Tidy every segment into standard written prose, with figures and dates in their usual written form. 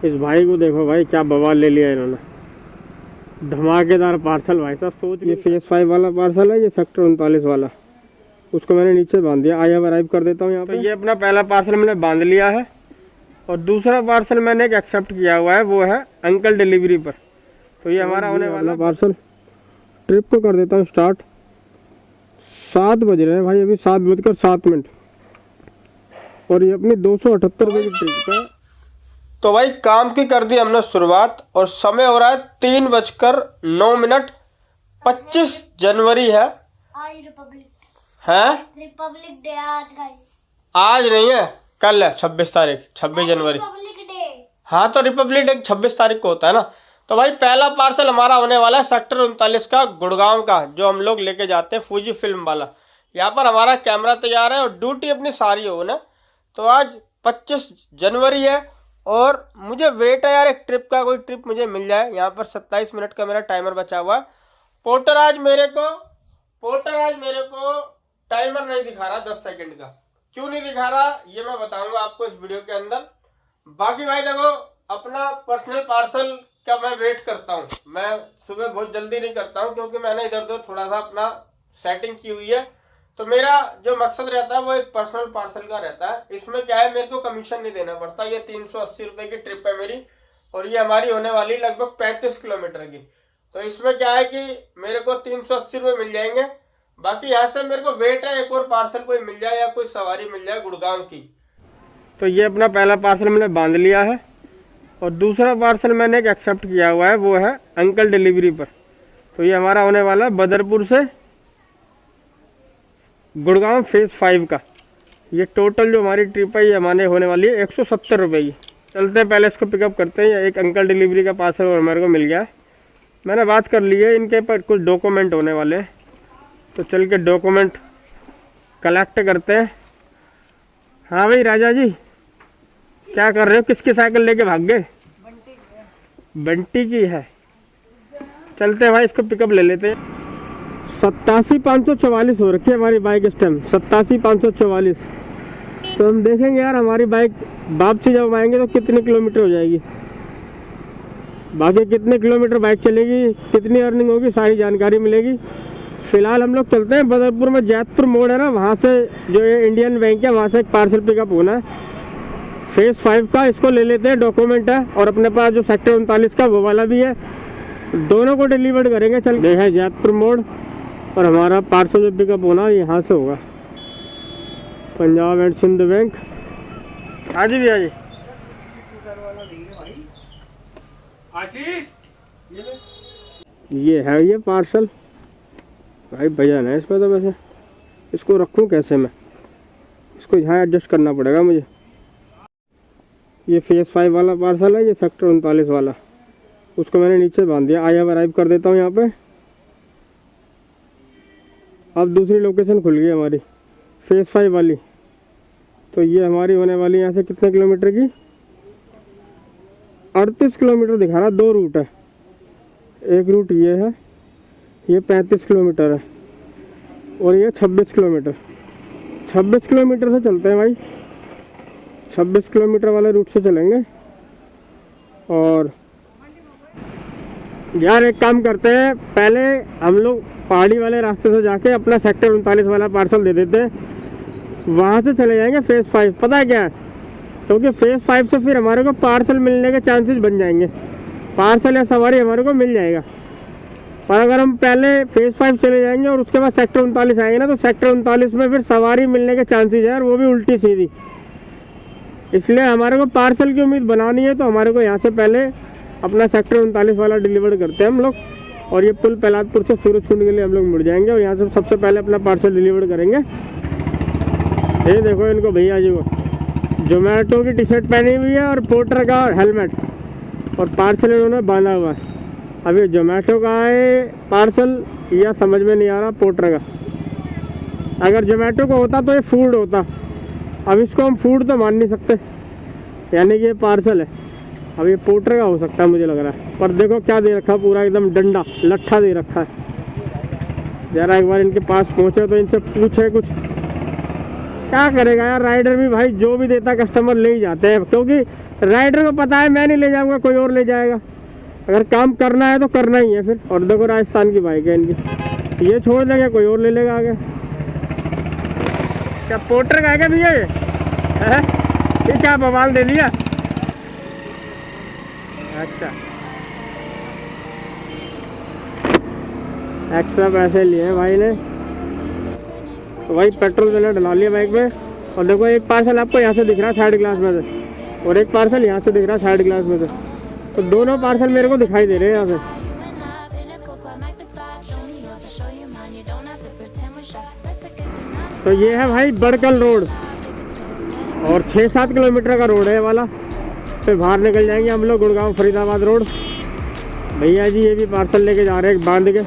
इस भाई को देखो भाई, क्या बवाल ले लिया इन्होंने, धमाकेदार पार्सल भाई साहब। सोच, ये फेज 5 वाला पार्सल है, ये सेक्टर 39 वाला, उसको मैंने नीचे बांध दिया। आई अराइव कर देता हूँ यहाँ पे। तो ये अपना पहला पार्सल मैंने बांध लिया है और दूसरा पार्सल मैंने एक एक्सेप्ट किया हुआ है, वो है अंकल डिलीवरी पर। तो ये हमारा होने वाला पार्सल। ट्रिप को कर देता हूँ स्टार्ट। 7 बज रहे हैं भाई, अभी 7:07 और ये अपनी 278 रुपये की ट्रिप है। तो भाई काम की कर दी हमने शुरुआत और समय हो रहा है 3:09। 25 जनवरी है। रिपब्लिक डे आज गाइस। आज नहीं है, कल है 26 तारीख, 26 जनवरी। Republic day. हाँ तो रिपब्लिक डे 26 तारीख को होता है ना। तो भाई पहला पार्सल हमारा होने वाला है सेक्टर 39 का, गुड़गांव का, जो हम लोग लेके जाते हैं फूजी फिल्म वाला। यहाँ पर हमारा कैमरा तैयार है और ड्यूटी अपनी सारी हो ना। तो आज 25 जनवरी है और मुझे वेट है यार एक ट्रिप का, कोई ट्रिप मुझे मिल जाए। यहाँ पर 27 मिनट का मेरा टाइमर बचा हुआ है। पोर्टर आज मेरे को टाइमर नहीं दिखा रहा 10 सेकंड का। क्यों नहीं दिखा रहा ये मैं बताऊंगा आपको इस वीडियो के अंदर। बाकी भाई देखो, अपना पर्सनल पार्सल का मैं वेट करता हूँ। मैं सुबह बहुत जल्दी नहीं करता हूँ क्योंकि मैंने इधर उधर थोड़ा सा अपना सेटिंग की हुई है। तो मेरा जो मकसद रहता है वो एक पर्सनल पार्सल का रहता है। इसमें क्या है, मेरे को कमीशन नहीं देना पड़ता। ये 380 रुपए की ट्रिप है मेरी और ये हमारी होने वाली लगभग 35 किलोमीटर की। तो इसमें क्या है कि मेरे को 380 रुपये मिल जाएंगे। बाकी यहाँ से मेरे को वेट है एक और पार्सल कोई मिल जाए या कोई सवारी मिल जाए गुड़गांव की। तो ये अपना पहला पार्सल मैंने बांध लिया है और दूसरा पार्सल मैंने एक एक्सेप्ट किया हुआ है, वो है अंकल डिलीवरी पर। तो ये हमारा होने वाला है बदरपुर से गुड़गांव फेज 5 का। ये टोटल जो हमारी ट्रिप है ये हमारे होने वाली है 170 रुपये की। चलते हैं पहले इसको पिकअप करते हैं। एक अंकल डिलीवरी का पार्सल और हमारे को मिल गया है। मैंने बात कर ली है, इनके पर कुछ डॉक्यूमेंट होने वाले हैं तो चल के डॉक्यूमेंट कलेक्ट करते हैं। हाँ भाई राजा जी, क्या कर रहे हो? किसकी साइकिल लेके भाग गए? बंटी की है। चलते हैं भाई, इसको पिकअप ले लेते हैं। 87,544 हो रखी है हमारी बाइक इस टाइम, 87,544। तो हम देखेंगे यार हमारी बाइक वापसी जब आएंगे तो कितने किलोमीटर हो जाएगी, बाकी कितने किलोमीटर बाइक चलेगी, कितनी अर्निंग होगी, सारी जानकारी मिलेगी। फिलहाल हम लोग चलते हैं बदरपुर में, जैतपुर मोड़ है ना, वहाँ से जो ये इंडियन बैंक है वहाँ से एक पार्सल पिकअप होना है फेज 5 का। इसको ले लेते हैं, डॉक्यूमेंट है और अपने पास जो सेक्टर 39 का वो वाला भी है, दोनों को डिलीवर करेंगे। चल देखा जैतपुर मोड़ और हमारा पार्सल जो पिकअप होना यहाँ से होगा, पंजाब एंड सिंध बैंक। आज भी आज ये है ये पार्सल भाई, भैया है इसमें। तो वैसे इसको रखूं कैसे मैं, इसको यहाँ एडजस्ट करना पड़ेगा मुझे। ये फेज 5 वाला पार्सल है, ये सेक्टर 39 वाला, उसको मैंने नीचे बांध दिया। आई अराइव कर देता हूँ यहाँ पे। अब दूसरी लोकेशन खुल गई हमारी फेज 5 वाली। तो ये हमारी होने वाली यहाँ से कितने किलोमीटर की, 38 किलोमीटर दिखा रहा। 2 रूट है, एक रूट ये है, ये 35 किलोमीटर है और ये 26 किलोमीटर। 26 किलोमीटर से चलते हैं भाई, 26 किलोमीटर वाले रूट से चलेंगे। और यार एक काम करते हैं, पहले हम लोग पहाड़ी वाले रास्ते से जाके अपना सेक्टर 39 वाला पार्सल दे देते हैं, वहाँ से चले जाएंगे फेज 5। पता है क्या है, क्योंकि फेज 5 से फिर हमारे को पार्सल मिलने के चांसेस बन जाएंगे, पार्सल या सवारी हमारे को मिल जाएगा। पर अगर हम पहले फेज 5 चले जाएंगे और उसके बाद सेक्टर 39 आएंगे ना, तो सेक्टर 39 में फिर सवारी मिलने के चांसेस है, और वो भी उल्टी सीधी। इसलिए हमारे को पार्सल की उम्मीद बनानी है, तो हमारे को यहाँ से पहले अपना सेक्टर 39 वाला डिलीवर करते हैं हम लोग। और ये पुल पहलादपुर से सूरजकुंड के लिए हम लोग मुड़ जाएंगे और यहाँ से सबसे पहले अपना पार्सल डिलीवर करेंगे। ये देखो इनको भैया जी को जोमेटो की टी शर्ट पहनी हुई है और पोर्टर का हेलमेट, और पार्सल इन्होंने बांधा हुआ है। अब ये जोमेटो का है पार्सल या समझ में नहीं आ रहा पोर्टर का। अगर जोमेटो का होता तो ये फूड होता, अब इसको हम फूड तो मान नहीं सकते, यानी कि ये पार्सल है। अब ये पोर्टर का हो सकता है मुझे लग रहा है। पर देखो क्या दे रखा, पूरा एकदम डंडा लट्ठा दे रखा है। जरा एक बार इनके पास पहुंचे तो इनसे पूछे कुछ, क्या करेगा यार राइडर भी भाई, जो भी देता कस्टमर ले ही जाते हैं, क्योंकि राइडर को पता है मैं नहीं ले जाऊंगा, कोई और ले जाएगा। अगर काम करना है तो करना ही है फिर। और देखो राजस्थान की बाइक है इनकी, ये छोड़ देंगे कोई और ले लेगा आगे। क्या पोर्टर का है क्या भैया ये? क्या बवाल दे दिया? अच्छा, एक्स्ट्रा पैसे लिए भाई ने, तो भाई पेट्रोल मैंने डला लिया बाइक में। और देखो एक पार्सल आपको यहाँ से दिख रहा है साइड ग्लास में से, और एक पार्सल यहाँ से दिख रहा है साइड ग्लास में से, तो दोनों पार्सल मेरे को दिखाई दे रहे हैं यहाँ से। तो ये है भाई बड़कल रोड, और 6-7 किलोमीटर का रोड है ये वाला। फिर बाहर निकल जाएंगे हम लोग गुड़गांव फरीदाबाद रोड। भैया जी ये भी पार्सल लेके जा रहे हैं बांध के।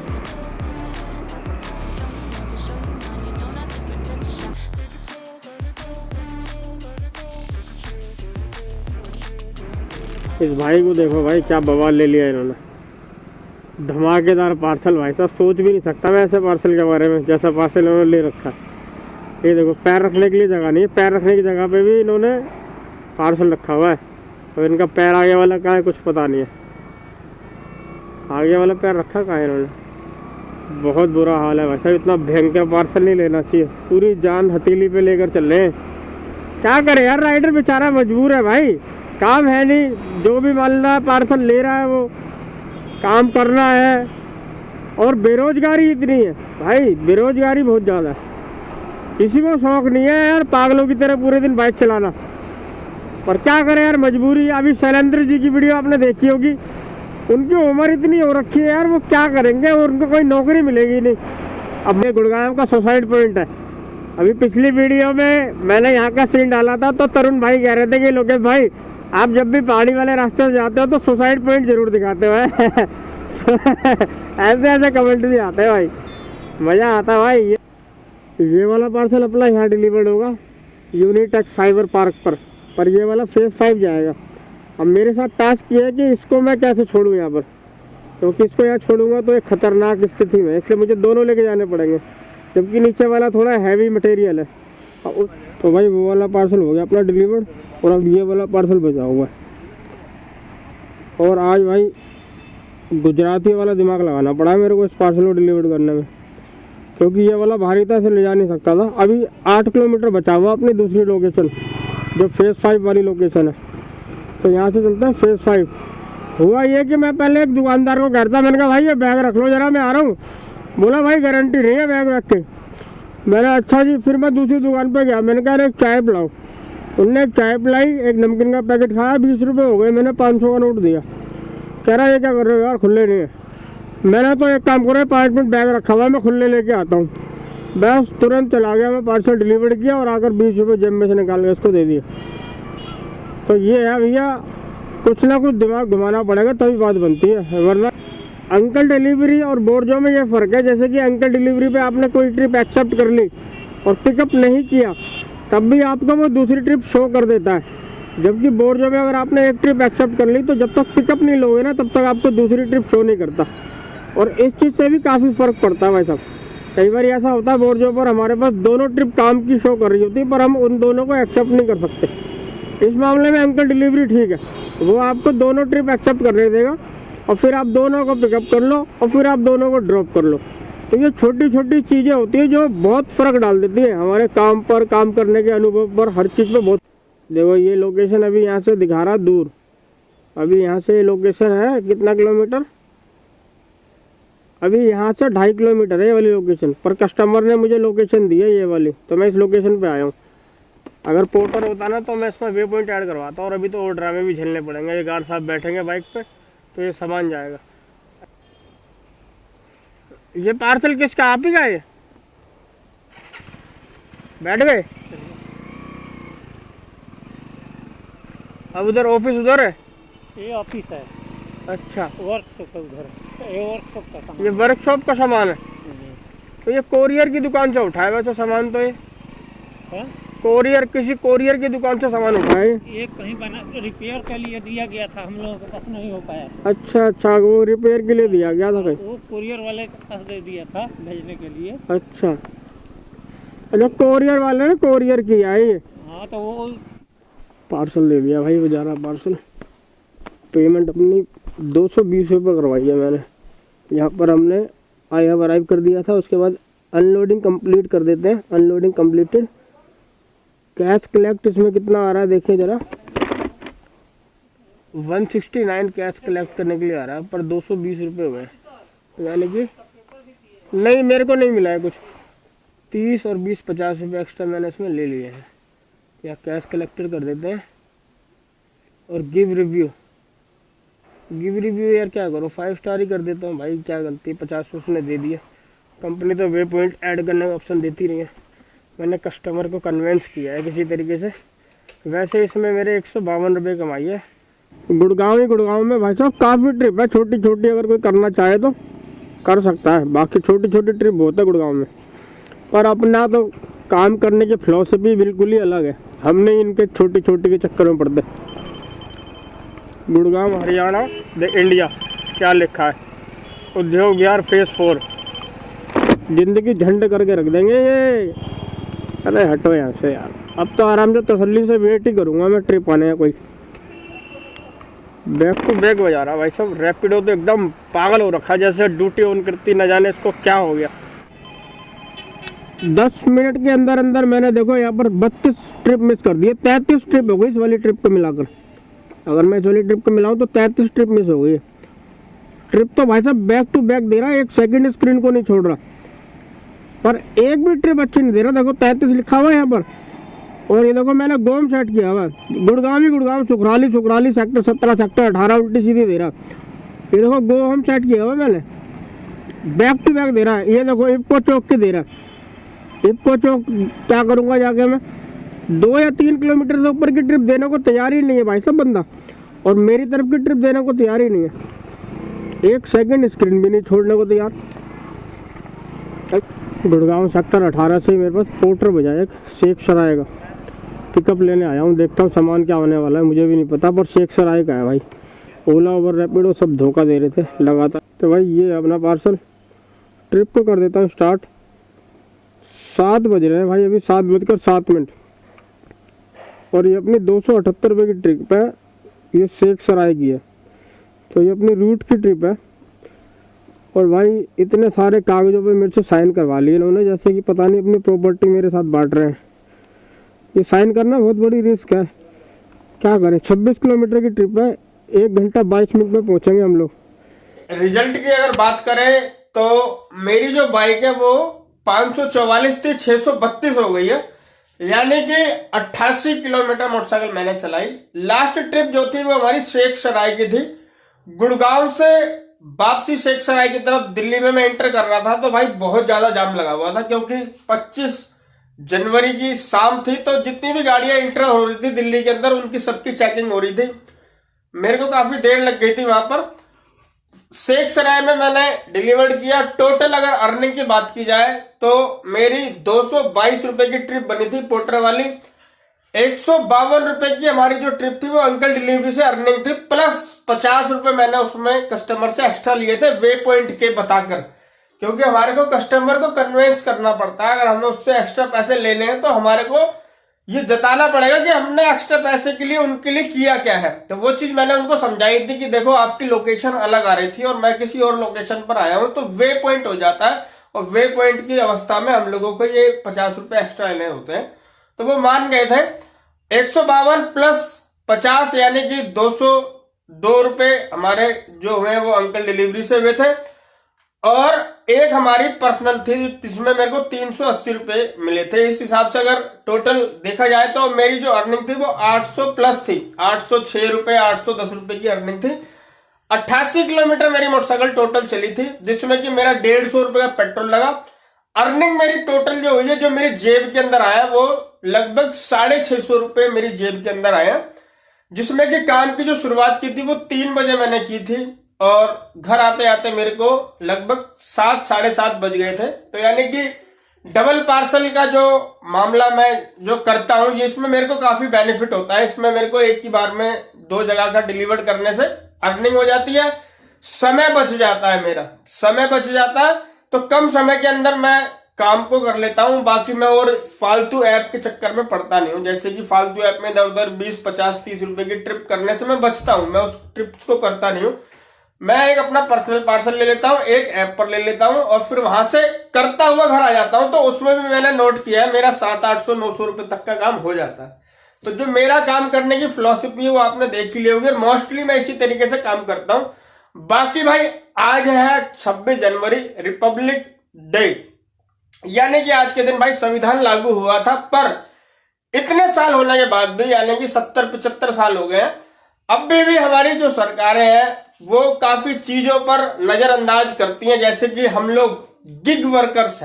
इस भाई को देखो भाई, क्या बवाल ले लिया इन्होंने, धमाकेदार पार्सल भाई साहब। सोच भी नहीं सकता मैं ऐसे पार्सल के बारे में, जैसा पार्सल इन्होंने ले रखा है। ये देखो पैर रखने के लिए जगह नहीं है, पैर रखने की जगह पे भी इन्होंने पार्सल रखा हुआ है। और इनका पैर आगे वाला कहाँ है कुछ पता नहीं है, आगे वाला पैर रखा कहाँ है इन्होंने। बहुत बुरा हाल है भाई साहब, इतना भयंकर पार्सल नहीं लेना चाहिए। पूरी जान हथेली पे लेकर चल रहे हैं। क्या करे यार, राइडर बेचारा मजबूर है भाई, काम है नहीं, जो भी मान रहा है पार्सल ले रहा है, वो काम करना है। और बेरोजगारी इतनी है भाई, बेरोजगारी बहुत ज़्यादा है। किसी को शौक नहीं है यार पागलों की तरह पूरे दिन बाइक चलाना, पर क्या करें यार मजबूरी। अभी शैलेंद्र जी की वीडियो आपने देखी होगी, उनकी उम्र इतनी हो रखी है यार, वो क्या करेंगे और उनको कोई नौकरी मिलेगी नहीं। अब ये गुड़गांव का सुसाइड पॉइंट है। अभी पिछली वीडियो में मैंने यहाँ का सीन डाला था, तो तरुण भाई कह रहे थे कि लोकेश भाई आप जब भी पहाड़ी वाले रास्ते से जाते हो तो सुसाइड पॉइंट जरूर दिखाते हो। ऐसे ऐसे कमेंट भी आते हैं भाई, मज़ा आता है भाई। ये वाला पार्सल अपना यहाँ डिलीवर्ड होगा यूनिटेक्स साइबर पार्क पर ये वाला फेज 5 जाएगा। अब मेरे साथ टास्क ये है कि इसको मैं कैसे छोड़ूँ यहाँ पर, क्योंकि इसको यहाँ छोड़ूंगा तो एक खतरनाक स्थिति में, इसलिए मुझे दोनों लेके जाने पड़ेंगे, जबकि नीचे वाला थोड़ा हैवी मटेरियल है। तो भाई वो वाला पार्सल हो गया अपना डिलीवर्ड, और अब ये वाला पार्सल बचा हुआ है। और आज भाई गुजराती वाला दिमाग लगाना पड़ा है मेरे को इस पार्सल को डिलीवर करने में, क्योंकि ये वाला भारी था, इसे ले जा नहीं सकता था। अभी 8 किलोमीटर बचा हुआ अपनी दूसरी लोकेशन, जो फेज 5 वाली लोकेशन है। तो यहाँ से चलते हैं फेज 5। हुआ ये कि मैं पहले एक दुकानदार को कहता, मैंने कहा भाई ये बैग रख लो जरा, मैं आ रहा हूँ। बोला भाई गारंटी नहीं है बैग रख के। मैंने अच्छा जी, फिर मैं दूसरी दुकान पे गया, मैंने कहा एक चाय पिलाओ। उनने चाय पिलाई, एक नमकीन का पैकेट खाया, 20 रुपये हो गए। मैंने 500 का नोट दिया। कह रहा ये क्या कर रहे हो यार, खुले नहीं है। मैंने तो एक काम करो, 5 मिनट बैग रखा हुआ है, मैं खुले लेके आता हूँ। बस तुरंत चला गया, मैं पार्सल डिलीवर किया और आकर 20 रुपये जेब में से निकाल के उसको दे दिया। तो ये है भैया, कुछ ना कुछ दिमाग घुमाना पड़ेगा तभी बात बनती है, वरना अंकल डिलीवरी और बोर्जो में ये फ़र्क है। जैसे कि अंकल डिलीवरी पे आपने कोई ट्रिप एक्सेप्ट कर ली और पिकअप नहीं किया, तब भी आपको वो दूसरी ट्रिप शो कर देता है। जबकि बोर्जो में अगर आपने एक ट्रिप एक्सेप्ट कर ली, तो जब तक पिकअप नहीं लोगे ना, तब तक आपको दूसरी ट्रिप शो नहीं करता। और इस चीज़ से भी काफ़ी फ़र्क पड़ता है भाई साहब। कई बार ऐसा होता है बोर्जो पर हमारे पास दोनों ट्रिप काम की शो कर रही होती है, पर हम उन दोनों को एक्सेप्ट नहीं कर सकते। इस मामले में अंकल डिलीवरी ठीक है, वो आपको दोनों ट्रिप एक्सेप्ट करने देगा, और फिर आप दोनों को पिकअप कर लो और फिर आप दोनों को ड्रॉप कर लो। तो ये छोटी छोटी चीज़ें होती है जो बहुत फ़र्क डाल देती है हमारे काम पर, काम करने के अनुभव पर, हर चीज़ पे बहुत। देखो ये लोकेशन अभी यहाँ से दिखा रहा दूर, अभी यहाँ से लोकेशन है कितना किलोमीटर, अभी यहाँ से 2.5 किलोमीटर है ये वाली लोकेशन, पर कस्टमर ने मुझे लोकेशन दी है ये वाली, तो मैं इस लोकेशन पे आया हूँ। अगर पोर्टर होता ना तो मैं इसमें वे पॉइंट ऐड करवाता, और अभी तो और ड्रामे भी झेलने पड़ेंगे। ये गार्ड साहब बैठेंगे बाइक पे तो ये सामान जाएगा। ये पार्सल किसका, आप ही का है? बैठ गए? अब उधर ऑफिस उधर है? ये ऑफिस है। अच्छा, वर्कशॉप उधर है, ये वर्कशॉप का सामान। ये वर्कशॉप का सामान है। तो ये कोरियर की दुकान से उठाए वैसे सामान, तो ये कोरियर, किसी कोरियर की दुकान से सामान उठाए। ये कहीं बना रिपेयर के लिए दिया गया था, हम लोगों के पास नहीं हो पाया। अच्छा अच्छा, वो रिपेयर के लिए दिया गया था कहीं? वो कोरियर वाले के पास दे दिया था भेजने के लिए। अच्छा अच्छा, कोरियर वाले ने कोरियर किया है ये। हाँ, तो वो पार्सल दे दिया भाई बेचारा पार्सल। पेमेंट अपनी 220 रुपये करवाई है मैंने। यहाँ पर हमने आई हैव अराइव कर दिया था। उसके बाद अनलोडिंग कंप्लीट कर देते हैं। Unloading completed. कैश कलेक्ट इसमें कितना आ रहा है देखिए ज़रा। 169 कैश कलेक्ट करने के लिए आ रहा है, पर 220 रुपये हुए, यानी कि नहीं, मेरे को नहीं मिला है कुछ। 30 और 20 50 रुपये एक्स्ट्रा मैंने इसमें ले लिए हैं। या कैश कलेक्टेड कर देते हैं और गिव रिव्यू। गिव रिव्यू यार क्या करो, 5 स्टार ही कर देता हूँ भाई, क्या गलती, 50 उसने दे दिया। कंपनी तो वे पॉइंट ऐड करने का ऑप्शन देती नहीं है। मैंने कस्टमर को कन्वेंस किया है किसी तरीके से। वैसे इसमें मेरे 152 रुपये कमाई है। गुड़गांव में भाई साहब काफ़ी ट्रिप है, छोटी छोटी, अगर कोई करना चाहे तो कर सकता है। बाकी छोटी छोटी ट्रिप बहुत है गुड़गांव में, पर अपना तो काम करने की फिलॉसफी बिल्कुल ही अलग है। हम नहीं इनके छोटी छोटी के चक्कर में पड़ते। गुड़गांव हरियाणा द इंडिया क्या लिखा है, उद्योग विहार फेज 4। जिंदगी झंड करके रख देंगे ये। अरे हटो यहाँ से यार, अब तो आराम से तसल्ली से वेट ही करूँगा मैं ट्रिप आने का। कोई बैक टू बैक बजा रहा भाई साहब। रैपिडो तो एकदम पागल हो रखा, जैसे ड्यूटी ऑन करती न जाने इसको क्या हो गया। 10 मिनट के अंदर अंदर मैंने देखो यहाँ पर 32 ट्रिप मिस कर दिए। 33 ट्रिप हो गई इस वाली ट्रिप को मिलाकर। अगर मैं इस वाली ट्रिप को मिलाऊं तो 33 ट्रिप मिस हो गई। ट्रिप तो भाई साहब बैक टू बैक दे रहा है, एक सेकंड स्क्रीन को नहीं छोड़ रहा, पर एक भी ट्रिप अच्छी नहीं दे रहा। देखो 33 लिखा हुआ है यहाँ पर, और ये देखो मैंने गोम सेट किया हुआ है। गुड़गांव सुखराली सेक्टर 17 सेक्टर 18 उल्टी सीधी दे रहा। ये देखो गो होम सेट किया हुआ मैंने, बैक टू बैक दे रहा है। ये देखो इप्को चौक के दे रहा है। इप्को चौक क्या करूंगा जाके मैं, 2 या 3 किलोमीटर से ऊपर की ट्रिप देने को तैयार ही नहीं है भाई साहब बंदा, और मेरी तरफ की ट्रिप देने को तैयार ही नहीं है। एक सेकंड स्क्रीन भी नहीं छोड़ने को तैयार। गुड़गांव सेक्टर 18 से मेरे पास पोर्टर बजा एक शेख सराय का। पिकअप लेने आया हूँ, देखता हूँ सामान क्या होने वाला है, मुझे भी नहीं पता, पर शेख सराय का है भाई। ओला ओवर रैपिडो सब धोखा दे रहे थे लगातार। तो भाई ये अपना पार्सल, ट्रिप को कर देता हूँ स्टार्ट। 7 बज रहे हैं भाई, अभी 7:07। और ये अपनी 278 रुपये की ट्रिप है, ये शेख सराय की है, तो ये अपनी रूट की ट्रिप है। और भाई इतने सारे कागजों पे मेरे से साइन करवा लिए इन्होंने, जैसे कि पता नहीं अपनी प्रॉपर्टी मेरे साथ बांट रहे हैं। ये साइन करना बहुत बड़ी रिस्क है, क्या करें। 26 किलोमीटर की ट्रिप है, 1 घंटा 22 मिनट में पहुंचेंगे हम लोग। रिजल्ट की अगर बात करें तो मेरी जो बाइक है वो 544 थी, 632 हो गई है, यानी कि 88 किलोमीटर मोटरसाइकिल मैंने चलाई। लास्ट ट्रिप जो थी वो हमारी शेख सराय की थी। गुड़गांव से वापसी शेख सराय की तरफ दिल्ली में मैं एंटर कर रहा था, तो भाई बहुत ज्यादा जाम लगा हुआ था, क्योंकि 25 जनवरी की शाम थी, तो जितनी भी गाड़ियां एंटर हो रही थी दिल्ली के अंदर उनकी सबकी चेकिंग हो रही थी। मेरे को काफी देर लग गई थी वहां पर। शेख सराय में मैंने डिलीवर्ड किया। टोटल अगर अर्निंग की बात की जाए तो मेरी 222 रुपए की ट्रिप बनी थी पोर्टर वाली। 152 रुपए की हमारी जो ट्रिप थी वो अंकल डिलीवरी से अर्निंग थी, प्लस 50 रुपए मैंने उसमें कस्टमर से एक्स्ट्रा लिए थे वे पॉइंट के बताकर, क्योंकि हमारे को कस्टमर को कन्वेंस करना पड़ता है। अगर हमें उससे एक्स्ट्रा पैसे लेने हैं तो हमारे को ये जताना पड़ेगा कि हमने एक्स्ट्रा पैसे के लिए उनके लिए किया क्या है। तो वो चीज मैंने उनको समझाई थी कि देखो आपकी लोकेशन अलग आ रही थी और मैं किसी और लोकेशन पर आया हूं, तो वे पॉइंट हो जाता है, और वे पॉइंट की अवस्था में हम लोगों को ये 50 रुपए एक्स्ट्रा लेने होते हैं। तो वो मान गए थे। 152 प्लस 50 यानी कि 202 रुपए हमारे जो हुए वो अंकल डिलीवरी से हुए थे, और एक हमारी पर्सनल थी जिसमें मेरे को 380 रुपए मिले थे। इस हिसाब से अगर टोटल देखा जाए तो मेरी जो अर्निंग थी वो 800 प्लस थी, 806 रुपए 810 रुपए की अर्निंग थी। 88 किलोमीटर मेरी मोटरसाइकिल टोटल चली थी, जिसमें कि मेरा 150 रुपए का पेट्रोल लगा। अर्निंग मेरी टोटल जो हुई है, जो मेरी जेब के अंदर आया वो लगभग 650 रुपए मेरी जेब के अंदर आया, जिसमें कि काम की जो शुरुआत की थी वो 3 बजे मैंने की थी, और घर आते आते मेरे को लगभग 7 साढ़े 7 बज गए थे। तो यानी कि डबल पार्सल का जो मामला मैं जो करता हूं, ये इसमें मेरे को काफी बेनिफिट होता है। इसमें मेरे को एक ही बार में 2 जगह का डिलीवर करने से अर्निंग हो जाती है, समय बच जाता है, मेरा समय बच जाता है। तो कम समय के अंदर मैं काम को कर लेता हूँ, बाकी मैं और फालतू ऐप के चक्कर में पड़ता नहीं हूँ। जैसे कि फालतू ऐप में इधर उधर 20, 50, 30 रुपए की ट्रिप करने से मैं बचता हूँ, मैं उस ट्रिप्स को करता नहीं हूँ। मैं एक अपना पर्सनल पार्सल ले लेता हूँ, एक ऐप पर ले लेता हूँ और फिर वहां से करता हुआ घर आ जाता हूँ। तो उसमें भी मैंने नोट किया है मेरा 700, 800, 900 रुपए तक का काम हो जाता है। तो जो मेरा काम करने की फिलॉसफी है वो आपने देख ही ली होगी, मोस्टली मैं इसी तरीके से काम करता हूं। बाकी भाई आज है 26 जनवरी, रिपब्लिक डे, यानी कि आज के दिन भाई संविधान लागू हुआ था। पर इतने साल होने के बाद भी, यानी कि 70-75 साल हो गए हैं, अभी भी हमारी जो सरकारें हैं वो काफी चीजों पर नजरअंदाज करती हैं। जैसे कि हम लोग गिग वर्कर्स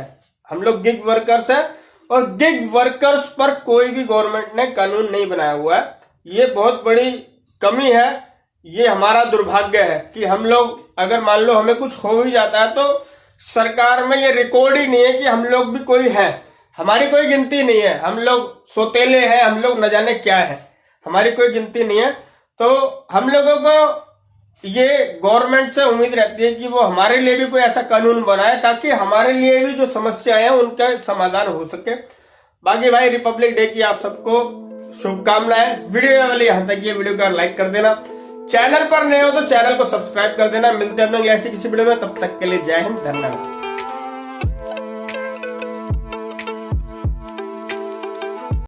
हैं, और गिग वर्कर्स पर कोई भी गवर्नमेंट ने कानून नहीं बनाया हुआ है। ये बहुत बड़ी कमी है, ये हमारा दुर्भाग्य है कि हम लोग, अगर मान लो हमें कुछ हो भी जाता है तो सरकार में ये रिकॉर्ड ही नहीं है कि हम लोग भी कोई है, हमारी कोई गिनती नहीं है, हम लोग सोतेले हैं, हम लोग न जाने क्या है, हमारी कोई गिनती नहीं है। तो हम लोगों को ये गवर्नमेंट से उम्मीद रहती है कि वो हमारे लिए भी कोई ऐसा कानून बनाए ताकि हमारे लिए भी जो समस्याएं हैं उनका समाधान हो सके। बाकी भाई रिपब्लिक डे की आप सबको शुभकामनाएं। वीडियो वाले यहां तक, ये वीडियो का लाइक कर देना, चैनल पर नए हो तो चैनल को सब्सक्राइब कर देना। मिलते हैं हम लोग ऐसी किसी वीडियो में, तब तक के लिए जय हिंद, धन्यवाद।